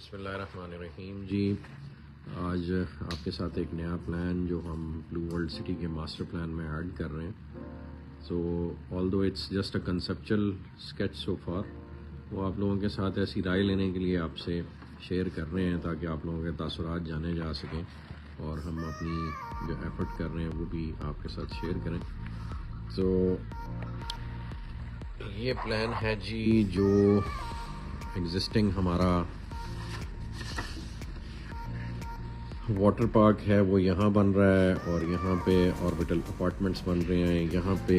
بسم اللہ الرحمن الرحیم جی، آج آپ کے ساتھ ایک نیا پلان جو ہم بلو ورلڈ سٹی کے ماسٹر پلان میں ایڈ کر رہے ہیں. So although it's just a conceptual sketch so far, وہ آپ لوگوں کے ساتھ ایسی رائے لینے کے لیے آپ سے شیئر کر رہے ہیں تاکہ آپ لوگوں کے تاثرات جانے جا سکیں اور ہم اپنی جو ایفرٹ کر رہے ہیں وہ بھی آپ کے ساتھ شیئر کریں. سو یہ پلان ہے جی، جو ایگزسٹنگ ہمارا واٹر پارک ہے وہ یہاں بن رہا ہے اور یہاں پہ آربٹل اپارٹمنٹس بن رہے ہیں، یہاں پہ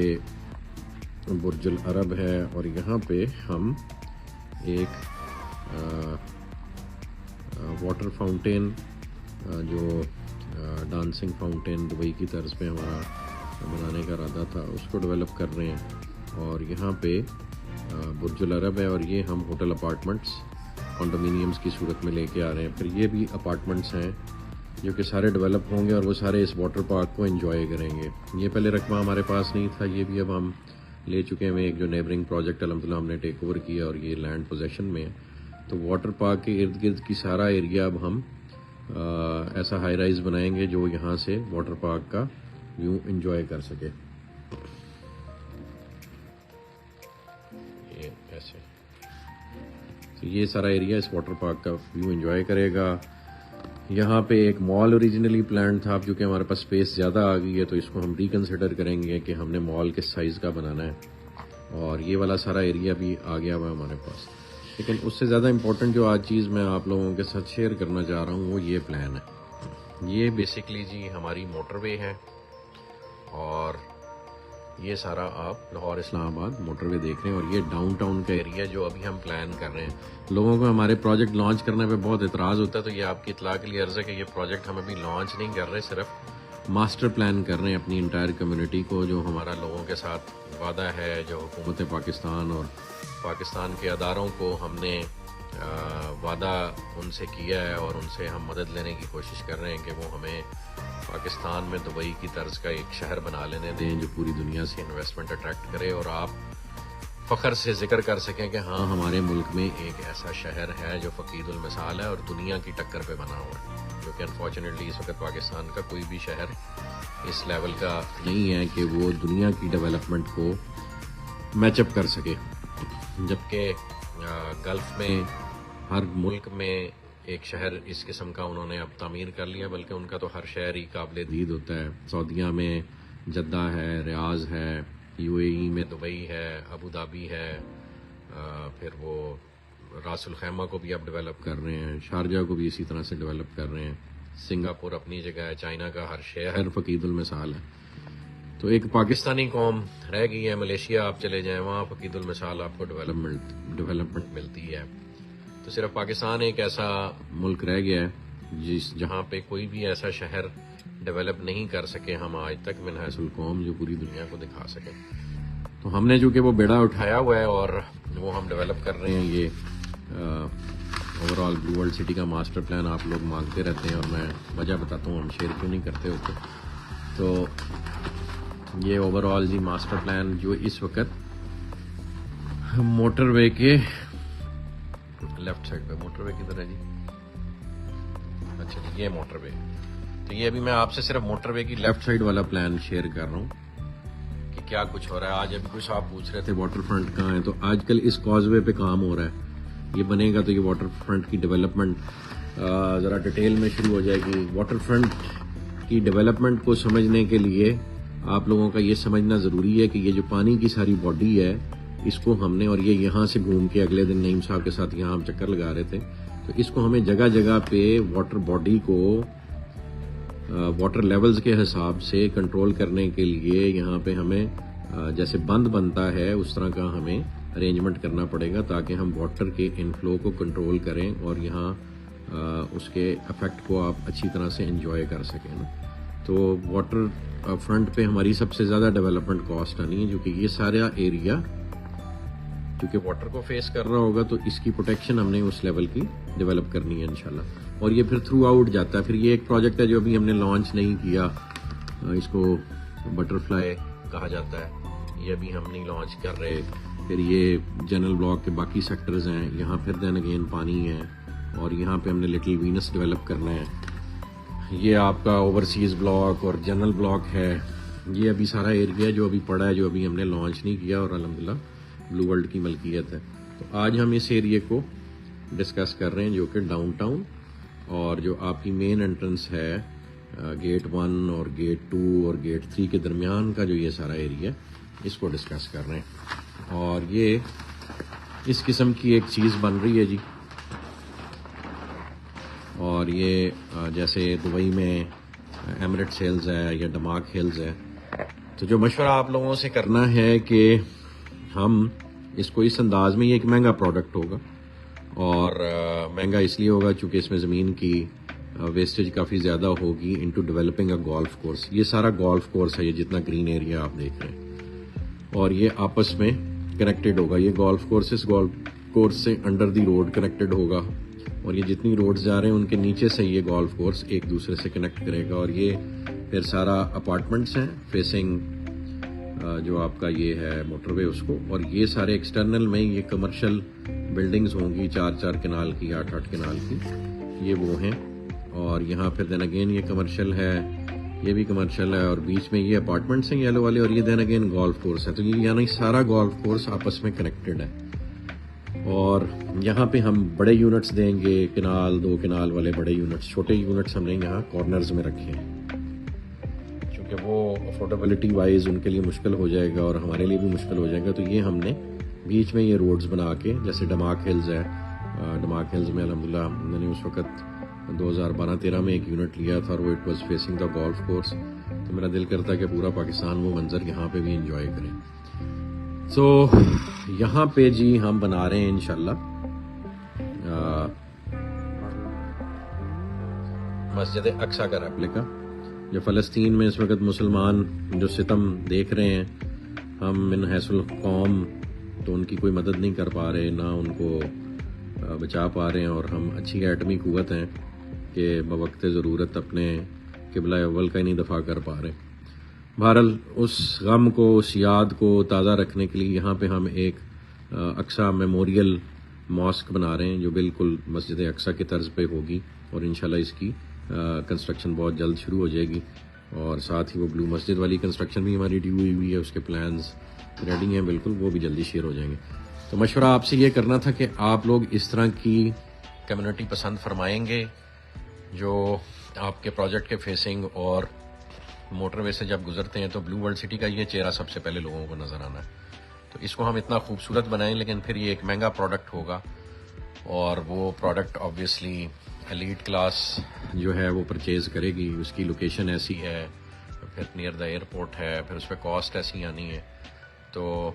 برج العرب ہے اور یہاں پہ ہم ایک واٹر فاؤنٹین جو ڈانسنگ فاؤنٹین دبئی کی طرز پہ ہمارا بنانے کا ارادہ تھا اس کو ڈیولپ کر رہے ہیں. اور یہاں پہ برج العرب ہے اور یہ ہم ہوٹل اپارٹمنٹس کنڈومینیمز کی صورت میں لے کے آ رہے ہیں. پھر یہ بھی اپارٹمنٹس ہیں جو کہ سارے ڈیولپ ہوں گے اور وہ سارے اس واٹر پارک کو انجوائے کریں گے. یہ پہلے رقبہ ہمارے پاس نہیں تھا، یہ بھی اب ہم لے چکے ہیں. ایک جو نیبرنگ پروجیکٹ الحمدللہ ہم نے ٹیک اوور کیا اور یہ لینڈ پوزیشن میں ہے. تو واٹر پارک کے ارد گرد کی سارا ایریا اب ہم ایسا ہائی رائز بنائیں گے جو یہاں سے واٹر پارک کا ویو انجوائے کر سکے. یہ ایسے تو یہ سارا ایریا اس واٹر پارک کا ویو انجوائے کرے گا. یہاں پہ ایک مال اوریجنلی پلان تھا، اب چونکہ ہمارے پاس اسپیس زیادہ آ گئی ہے تو اس کو ہم ریکنسیڈر کریں گے کہ ہم نے مال کس سائز کا بنانا ہے. اور یہ والا سارا ایریا بھی آ گیا ہوا ہے ہمارے پاس. لیکن اس سے زیادہ امپورٹنٹ جو آج چیز میں آپ لوگوں کے ساتھ شیئر کرنا چاہ رہا ہوں وہ یہ پلان ہے. یہ بیسکلی جی ہماری موٹر وے ہے اور یہ سارا آپ لاہور اسلام آباد موٹر وے دیکھ رہے ہیں. اور یہ ڈاؤن ٹاؤن کا ایریا جو ابھی ہم پلان کر رہے ہیں. لوگوں کو ہمارے پروجیکٹ لانچ کرنے پہ بہت اعتراض ہوتا ہے، تو یہ آپ کی اطلاع کے لیے عرض ہے کہ یہ پروجیکٹ ہم ابھی لانچ نہیں کر رہے، صرف ماسٹر پلان کر رہے ہیں اپنی انٹائر کمیونٹی کو. جو ہمارا لوگوں کے ساتھ وعدہ ہے، جو حکومت پاکستان اور پاکستان کے اداروں کو ہم نے وعدہ ان سے کیا ہے اور ان سے ہم مدد لینے کی کوشش کر رہے ہیں کہ وہ ہمیں پاکستان میں دبئی کی طرز کا ایک شہر بنا لینے دیں جو پوری دنیا سے انویسٹمنٹ اٹریکٹ کرے اور آپ فخر سے ذکر کر سکیں کہ ہاں ہمارے ملک میں ایک ایسا شہر ہے جو فقید المثال ہے اور دنیا کی ٹکر پہ بنا ہوا ہے. جو کہ انفارچونیٹلی اس وقت پاکستان کا کوئی بھی شہر اس لیول کا نہیں ہے کہ وہ دنیا کی ڈیولپمنٹ کو میچ اپ کر سکے. جبکہ گلف میں ہر ملک میں ایک شہر اس قسم کا انہوں نے اب تعمیر کر لیا، بلکہ ان کا تو ہر شہر ہی قابل دید ہوتا ہے. سعودیہ میں جدہ ہے، ریاض ہے، یو اے ای میں دبئی ہے، ابو ظہبی ہے، پھر وہ راس الخیمہ کو بھی اب ڈیولپ کر رہے ہیں، شارجہ کو بھی اسی طرح سے ڈیولپ کر رہے ہیں، سنگاپور اپنی جگہ ہے، چائنا کا ہر شہر فقید المثال ہے. تو ایک پاکستانی قوم رہ گئی ہے، ملیشیا آپ چلے جائیں وہاں فقید المثال آپ کو ڈیولپمنٹ ملتی ہے. تو صرف پاکستان ایک ایسا ملک رہ گیا ہے جہاں پہ کوئی بھی ایسا شہر ڈیولپ نہیں کر سکے ہم آج تک من حیث القوم جو پوری دنیا کو دکھا سکیں. تو ہم نے چونکہ وہ بیڑا اٹھایا ہوا ہے اور وہ ہم ڈیولپ کر رہے ہیں. یہ overall blue world city کا ماسٹر پلان آپ لوگ مانگتے رہتے ہیں اور میں وجہ بتاتا ہوں ہم شیئر کیوں نہیں کرتے ہوتے. تو یہ اوور آل جی ماسٹر پلان جو اس وقت موٹر وے کے لیفٹ سائڈ پہ، موٹر وے کدھر ہے جی؟ اچھا جی یہ موٹر وے. تو یہ ابھی میں آپ سے صرف موٹر وے کی لیفٹ سائڈ والا پلان شیئر کر رہا ہوں کہ کیا کچھ ہو رہا ہے. آج ابھی کچھ آپ پوچھ رہے تھے واٹر فرنٹ کہاں ہے، تو آج کل اس کاز وے پہ کام ہو رہا ہے. یہ بنے گا تو یہ واٹر فرنٹ کی ڈیولپمنٹ ذرا ڈیٹیل میں شروع ہو جائے گی. واٹر فرنٹ کی ڈیولپمنٹ کو سمجھنے کے لیے آپ لوگوں کا یہ سمجھنا ضروری ہے کہ یہ جو پانی کی ساری باڈی ہے اس کو ہم نے، اور یہ یہاں سے گھوم کے اگلے دن نعیم صاحب کے ساتھ یہاں ہم چکر لگا رہے تھے، تو اس کو ہمیں جگہ جگہ پہ واٹر باڈی کو واٹر لیولز کے حساب سے کنٹرول کرنے کے لیے یہاں پہ ہمیں جیسے بند بنتا ہے اس طرح کا ہمیں ارینجمنٹ کرنا پڑے گا تاکہ ہم واٹر کے انفلو کو کنٹرول کریں اور یہاں اس کے افیکٹ کو آپ اچھی طرح سے انجوائے کر سکیں. تو واٹر فرنٹ پہ ہماری سب سے زیادہ ڈیولپمنٹ کاسٹ آنی ہے، جو کہ یہ سارا ایریا کیونکہ واٹر کو فیس کر رہا ہوگا تو اس کی پروٹیکشن ہم نے اس لیول کی ڈیولپ کرنی ہے انشاءاللہ. اور یہ پھر تھرو آؤٹ جاتا ہے. پھر یہ ایک پروجیکٹ ہے جو ابھی ہم نے لانچ نہیں کیا، اس کو بٹر فلائی کہا جاتا ہے، یہ ابھی ہم نہیں لانچ کر رہے. پھر یہ جنرل بلاک کے باقی سیکٹرز ہیں، یہاں پھر دین اگین پانی ہے اور یہاں پہ ہم نے لٹل وینس ڈیولپ کرنا ہے. یہ آپ کا اوورسیز بلاک اور جنرل بلاک ہے. یہ ابھی سارا ایریا جو ابھی پڑا ہے جو ابھی ہم نے لانچ نہیں کیا اور الحمدللہ بلو ورلڈ کی ملکیت ہے. تو آج ہم اس ایریے کو ڈسکس کر رہے ہیں جو کہ ڈاؤن ٹاؤن اور جو آپ کی مین انٹرنس ہے گیٹ 1 اور گیٹ 2 اور گیٹ 3 کے درمیان کا جو یہ سارا ایریا اس کو ڈسکس کر رہے ہیں. اور یہ اس قسم کی ایک چیز بن رہی ہے جی. اور یہ جیسے دبئی میں ایمریٹس ہلز ہے یا ڈماک ہلز ہے. تو جو مشورہ آپ لوگوں سے کرنا ہے کہ ہم اس کو اس انداز میں، یہ ایک مہنگا پروڈکٹ ہوگا اور مہنگا اس لیے ہوگا چونکہ اس میں زمین کی ویسٹیج کافی زیادہ ہوگی into developing a golf course. یہ سارا گولف کورس ہے، یہ جتنا گرین ایریا آپ دیکھ رہے ہیں، اور یہ آپس میں کنیکٹڈ ہوگا. یہ گولف کورس اس گولف کورس سے انڈر دی روڈ کنیکٹڈ ہوگا اور یہ جتنی روڈز جا رہے ہیں ان کے نیچے سے یہ گولف کورس ایک دوسرے سے کنیکٹ کرے گا. اور یہ پھر سارا اپارٹمنٹس ہیں فیسنگ جو آپ کا یہ ہے موٹر وے اس کو. اور یہ سارے ایکسٹرنل میں یہ کمرشل بلڈنگز ہوں گی 4 کنال کی 8 کنال کی، یہ وہ ہیں. اور یہاں پھر دین اگین یہ کمرشل ہے، یہ بھی کمرشل ہے، اور بیچ میں یہ اپارٹمنٹس ہیں یلو والے، اور یہ دین اگین گولف کورس ہے. تو یہ یعنی سارا گولف کورس آپس میں کنیکٹڈ ہے. اور یہاں پہ ہم بڑے یونٹس دیں گے، کنال 2 کنال والے بڑے یونٹس. چھوٹے یونٹس ہم نے یہاں کارنرز میں رکھے ہیں کیونکہ وہ افورڈیبلٹی وائز ان کے لیے مشکل ہو جائے گا اور ہمارے لیے بھی مشکل ہو جائے گا. تو یہ ہم نے بیچ میں یہ روڈز بنا کے، جیسے ڈماک ہلز ہے، ڈماک ہلز میں الحمدللہ میں نے اس وقت 2012-13 میں ایک یونٹ لیا تھا اور وہ it was facing the golf course. تو میرا دل کرتا ہے کہ پورا پاکستان وہ منظر یہاں پہ بھی انجوائے کرے. تو یہاں پہ جی ہم بنا رہے ہیں انشاءاللہ مسجد اقصیٰ کا ریپلیکا. جو فلسطین میں اس وقت مسلمان جو ستم دیکھ رہے ہیں، ہم من حیث القوم تو ان کی کوئی مدد نہیں کر پا رہے، نہ ان کو بچا پا رہے ہیں، اور ہم اچھی ایٹمی قوت ہیں کہ بوقت ضرورت اپنے قبلہ اول کا ہی نہیں دفاع کر پا رہے. بہرحال اس غم کو، اس یاد کو تازہ رکھنے کے لیے یہاں پہ ہم ایک اقصیٰ میموریل ماسک بنا رہے ہیں جو بالکل مسجد اقصیٰ کی طرز پہ ہوگی، اور انشاءاللہ اس کی کنسٹرکشن بہت جلد شروع ہو جائے گی. اور ساتھ ہی وہ بلو مسجد والی کنسٹرکشن بھی ہماری ڈیو ہوئی ہے، اس کے پلانز ریڈی ہیں بالکل، وہ بھی جلدی شیئر ہو جائیں گے. تو مشورہ آپ سے یہ کرنا تھا کہ آپ لوگ اس طرح کی کمیونٹی پسند فرمائیں گے جو آپ کے پروجیکٹ کے فیسنگ اور موٹر وے سے جب گزرتے ہیں تو بلو ورلڈ سٹی کا یہ چہرہ سب سے پہلے لوگوں کو نظر آنا ہے. تو اس کو ہم اتنا خوبصورت بنائیں، لیکن پھر یہ ایک مہنگا پروڈکٹ ہوگا، اور وہ پروڈکٹ آبویسلی ایلیٹ کلاس جو ہے وہ پرچیز کرے گی. اس کی لوکیشن ایسی ہے، پھر نیئر دا ایئرپورٹ ہے، پھر اس پہ کاسٹ ایسی آنی ہے. تو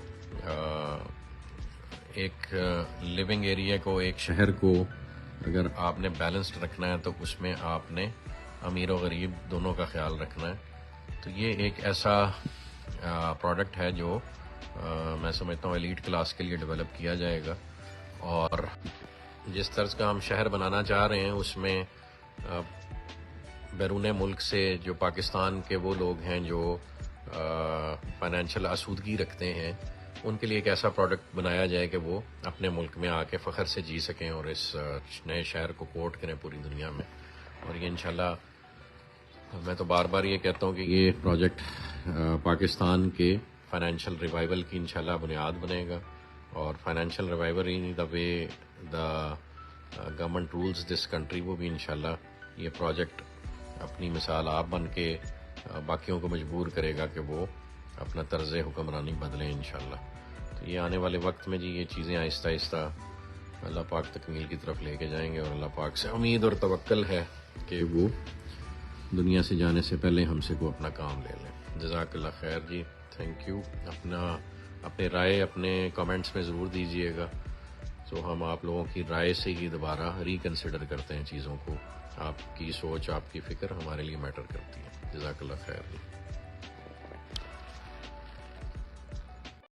ایک لیونگ ایریا کو، ایک شہر کو اگر آپ نے بیلنسڈ رکھنا ہے تو اس میں آپ نے امیر و غریب دونوں کا خیال رکھنا ہے. تو یہ ایک ایسا پروڈکٹ ہے جو میں سمجھتا ہوں ایلیٹ کلاس کے لیے ڈیولپ کیا جائے گا. اور جس طرز کا ہم شہر بنانا چاہ رہے ہیں اس میں بیرون ملک سے جو پاکستان کے وہ لوگ ہیں جو فائنینشیل آسودگی رکھتے ہیں، ان کے لیے ایک ایسا پروڈکٹ بنایا جائے کہ وہ اپنے ملک میں آ کے فخر سے جی سکیں اور اس نئے شہر کو کوٹ کریں پوری دنیا میں. اور یہ انشاءاللہ میں تو بار بار یہ کہتا ہوں کہ یہ پروجیکٹ پاکستان کے فائنینشیل ریوائول کی انشاءاللہ بنیاد بنے گا. اور financial revival in the way the government rules this country, وہ بھی انشاءاللہ یہ پروجیکٹ اپنی مثال آپ بن کے باقیوں کو مجبور کرے گا کہ وہ اپنا طرز حکمرانی بدلیں انشاءاللہ. تو یہ آنے والے وقت میں جی یہ چیزیں آہستہ آہستہ اللہ پاک تکمیل کی طرف لے کے جائیں گے، اور اللہ پاک سے امید اور توکل ہے کہ وہ دنیا سے جانے سے پہلے ہم سے کو اپنا کام لے لیں. جزاک اللہ خیر جی، تھینک یو. اپنے رائے اپنے کامنٹس میں ضرور دیجیے گا. تو ہم آپ لوگوں کی رائے سے ہی دوبارہ ریکنسیڈر کرتے ہیں چیزوں کو. آپ کی سوچ، آپ کی فکر ہمارے لیے میٹر کرتی ہے. جزاک اللہ خیر جی.